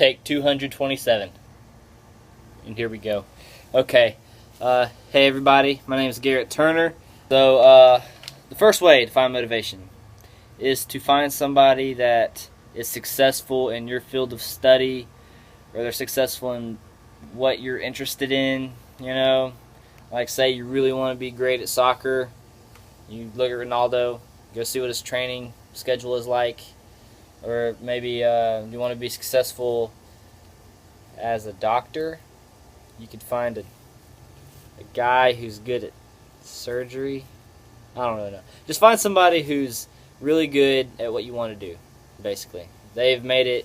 take 227. And here we go. Okay. Hey everybody, my name is Garrett Turner. So, the first way to find motivation is to find somebody that is successful in your field of study, or they're successful in what you're interested in, you know. Like, say you really want to be great at soccer, you look at Ronaldo, go see what his training schedule is like. Or maybe you want to be successful as a doctor, you could find a guy who's good at surgery. I don't really know. Just find somebody who's really good at what you want to do, basically. They've made it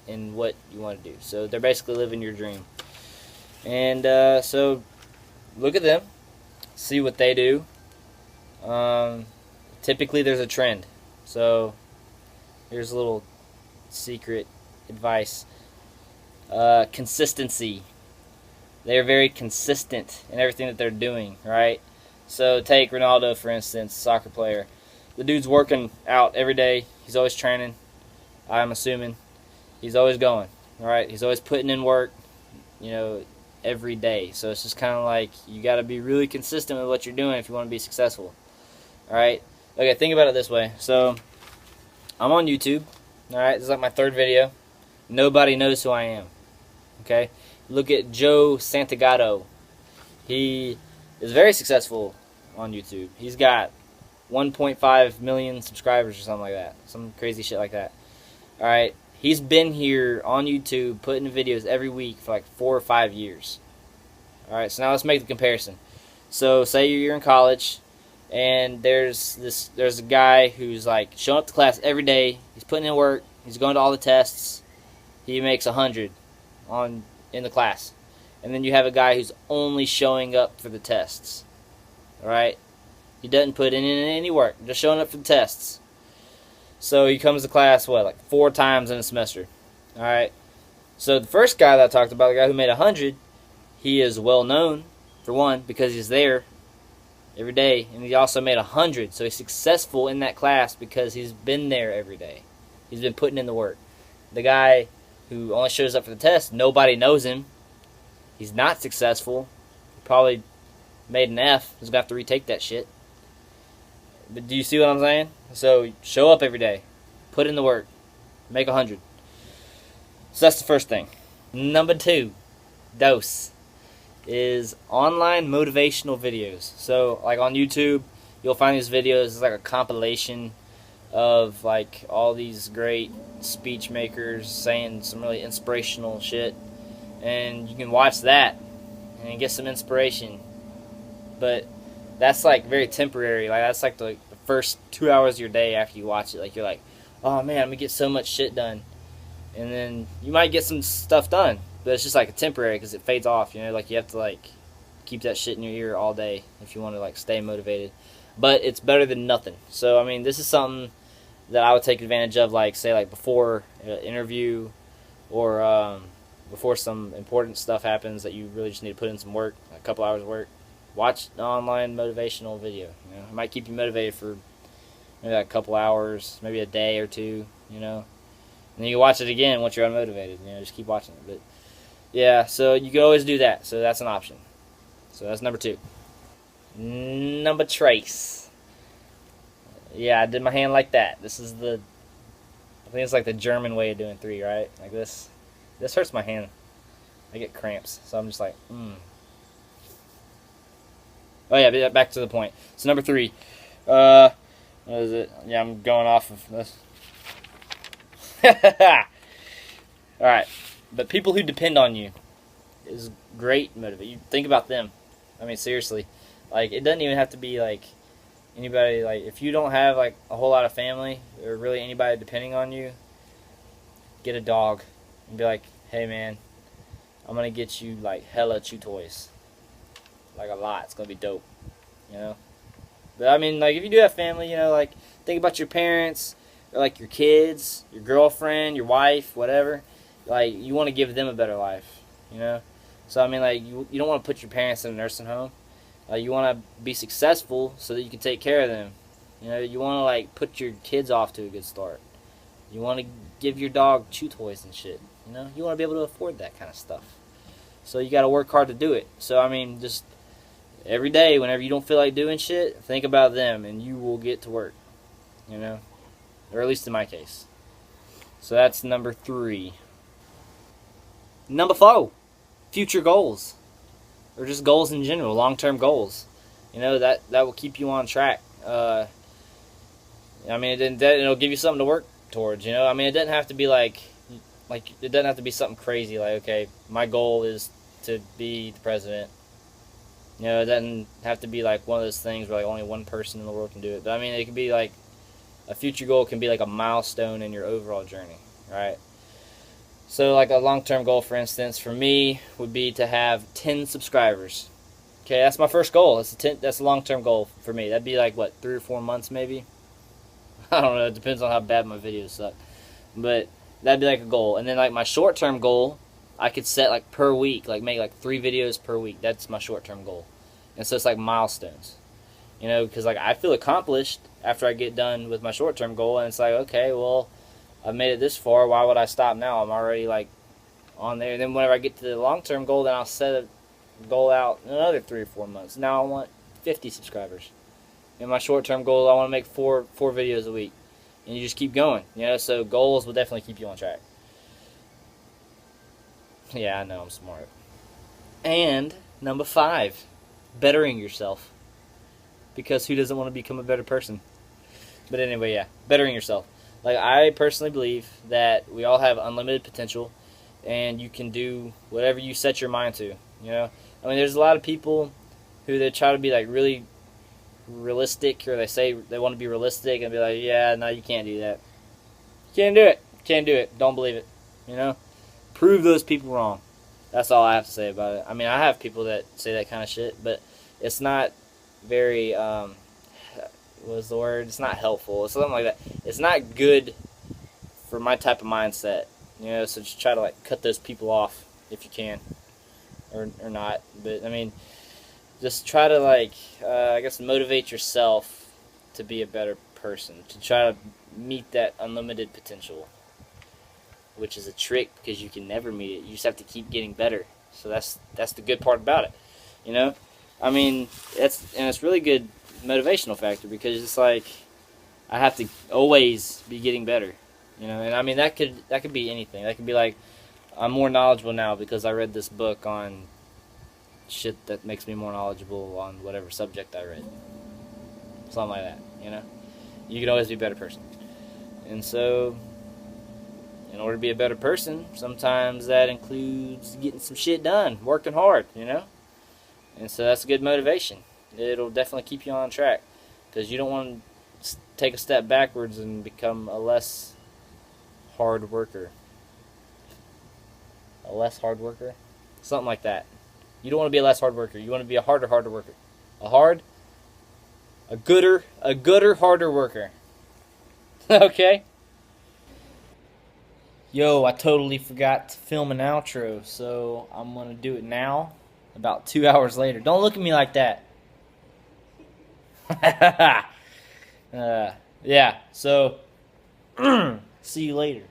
in what you want to do. So they're basically living your dream. And so look at them, see what they do. Typically there's a trend. So here's a little secret advice. Consistency. They're very consistent in everything that they're doing, right? So take Ronaldo, for instance, soccer player. The dude's working out every day. He's always training, I'm assuming. He's always going, right? He's always putting in work, you know, every day. So it's just kind of like you got to be really consistent with what you're doing if you want to be successful, all right? Okay, think about it this way. So I'm on YouTube, all right? This is like my third video. Nobody knows who I am, okay? Look at Joe Santagato. He is very successful on YouTube. He's got 1.5 million subscribers or something like that. Some crazy shit like that. Alright, he's been here on YouTube putting videos every week for like 4 or 5 years. Alright, so now let's make the comparison. So say you're in college and there's a guy who's like showing up to class every day. He's putting in work. He's going to all the tests. He makes 100 in the class. And then you have a guy who's only showing up for the tests. Alright? He doesn't put in any work, just showing up for the tests. So he comes to class, what, like 4 times in a semester. Alright? So the first guy that I talked about, the guy who made 100, he is well known, for one, because he's there every day. And he also made 100. So he's successful in that class because he's been there every day. He's been putting in the work. The guy who only shows up for the test, nobody knows him. He's not successful. He probably made an F. He's going to have to retake that shit. But do you see what I'm saying? So show up every day. Put in the work. Make 100. So that's the first thing. Number 2, dose, is online motivational videos. So like on YouTube, you'll find these videos. It's like a compilation of like all these great speech makers saying some really inspirational shit, and you can watch that and get some inspiration. But that's like very temporary. Like that's like the first 2 hours of your day after you watch it. Like you're like, oh man, I'm gonna get so much shit done, and then you might get some stuff done, but it's just like a temporary because it fades off. You know, like you have to like keep that shit in your ear all day if you want to like stay motivated. But it's better than nothing. So I mean, this is something that I would take advantage of, like say like before an interview, or before some important stuff happens that you really just need to put in some work, a couple hours of work. Watch an online motivational video. You know, it might keep you motivated for maybe like a couple hours, maybe a day or two. You know, and then you watch it again once you're unmotivated. You know, just keep watching it. But yeah, so you can always do that. So that's an option. So that's number 2. Number trace. Yeah, I did my hand like that. This is I think it's like the German way of doing 3, right? Like this. This hurts my hand. I get cramps. So I'm just like, Oh yeah, back to the point. So number 3. What is it? Yeah, I'm going off of this. Alright. But people who depend on you is great motivation. You think about them. I mean, seriously. Like, it doesn't even have to be like anybody, like if you don't have like a whole lot of family or really anybody depending on you, get a dog and be like, hey man, I'm gonna get you like hella chew toys, like a lot. It's gonna be dope, you know. But I mean, like if you do have family, you know, like think about your parents or like your kids, your girlfriend, your wife, whatever. Like you want to give them a better life, you know. So I mean, like you don't want to put your parents in a nursing home. You want to be successful so that you can take care of them. You know, you want to, put your kids off to a good start. You want to give your dog chew toys and shit. You know, you want to be able to afford that kind of stuff. So you got to work hard to do it. So I mean, just every day, whenever you don't feel like doing shit, think about them, and you will get to work. You know, or at least in my case. So that's number 3. Number 4, future goals, or just goals in general, long-term goals. You know, that will keep you on track. I mean, it'll give you something to work towards. You know, I mean, it doesn't have to be like it doesn't have to be something crazy. Like, okay, my goal is to be the president. You know, it doesn't have to be like one of those things where like only one person in the world can do it. But I mean, it could be like a future goal can be like a milestone in your overall journey, right? So like a long-term goal, for instance, for me would be to have 10 subscribers. Okay, that's my first goal. That's a long-term goal for me. That'd be like, what, 3 or 4 months maybe? I don't know. It depends on how bad my videos suck. But that'd be like a goal. And then like my short-term goal, I could set like per week, like make like 3 videos per week. That's my short-term goal. And so it's like milestones. You know, because like I feel accomplished after I get done with my short-term goal. And it's like, okay, well, I've made it this far. Why would I stop now? I'm already like on there. And then whenever I get to the long-term goal, then I'll set a goal out in another 3 or 4 months. Now I want 50 subscribers. And my short-term goal, I want to make four videos a week. And you just keep going. You know, so goals will definitely keep you on track. Yeah, I know, I'm smart. And number 5, bettering yourself. Because who doesn't want to become a better person? But anyway, yeah, bettering yourself. Like, I personally believe that we all have unlimited potential, and you can do whatever you set your mind to, you know? I mean, there's a lot of people who they try to be, like, really realistic, or they say they want to be realistic and be like, yeah, no, you can't do that. You can't do it. Can't do it. Don't believe it, you know? Prove those people wrong. That's all I have to say about it. I mean, I have people that say that kind of shit, but it's not very, what's the word? It's not helpful. It's something like that. It's not good for my type of mindset, you know, so just try to, like, cut those people off if you can, or not. But, I mean, just try to, like, I guess motivate yourself to be a better person, to try to meet that unlimited potential, which is a trick because you can never meet it. You just have to keep getting better. So that's the good part about it, you know? I mean, it's really good motivational factor because it's like I have to always be getting better, you know. And I mean that could be anything. That could be like I'm more knowledgeable now because I read this book on shit that makes me more knowledgeable on whatever subject I read. Something like that, you know. You can always be a better person. And so in order to be a better person, sometimes that includes getting some shit done, working hard, you know. And so that's a good motivation. It'll definitely keep you on track because you don't want to take a step backwards and become a less hard worker. A less hard worker? Something like that. You don't want to be a less hard worker. You want to be a harder worker. A gooder, harder worker. Okay? Yo, I totally forgot to film an outro, so I'm going to do it now. About 2 hours later. Don't look at me like that. Yeah, so see you later.